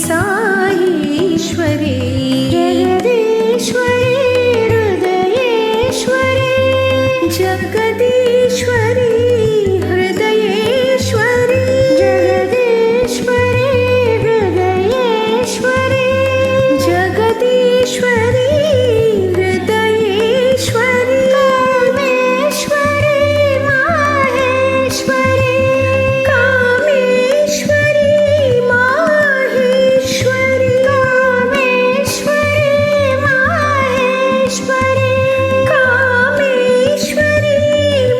Saishwari Jagadishwari हृदयेश्वरी Jagadishwari हृदयेश्वरी Jagadishwari हृदयेश्वरी Jagadishwari हृदयेश्वरी Kameshwari Maheshwari Kameshwari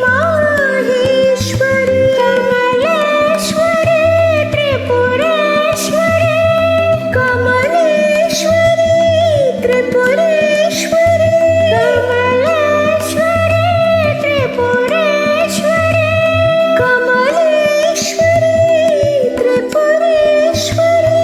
Maheshwari Kamleshwari Tripureshwari Kamleshwari Tripureshwari Kamleshwari Tripureshwari Kamleshwari Tripureshwari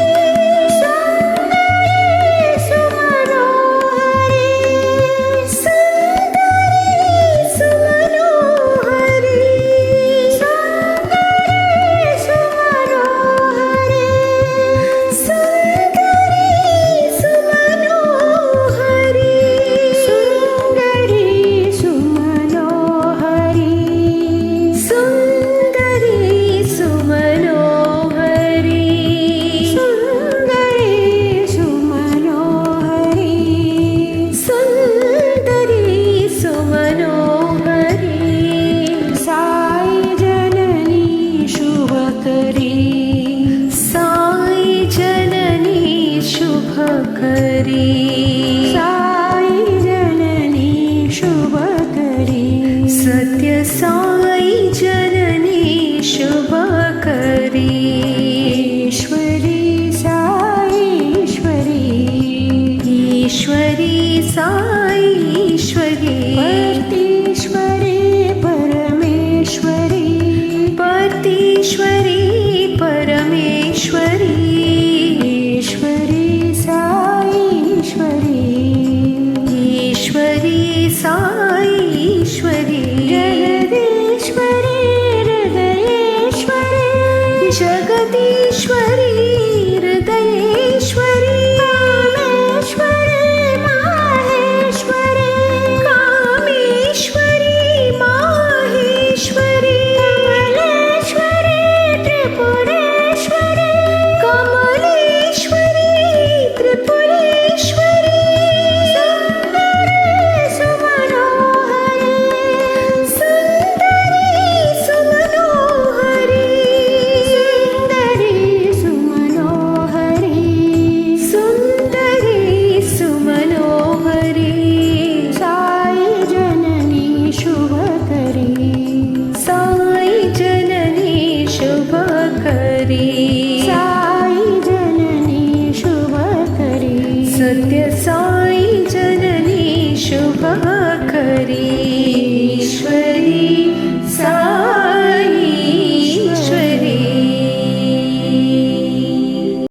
Sundari Sai Janani शुभकरी Satya Sai Janani शुभकरी Ishwari Saishwari Ishwari Saishwari पतीश्वरी Parmeshwari पतीश्वरी Parmeshwari Ishwari Saishwari Jagadishwari हृदयेश्वरी Jagadishwari हृदयेश्वरी Kameshwari Maheshwari Kameshwari Maheshwari Kamleshwari Tripureshwari Kamleshwari Tripureshwari Sai Janani शुभकरी Satya Sai Janani शुभकरी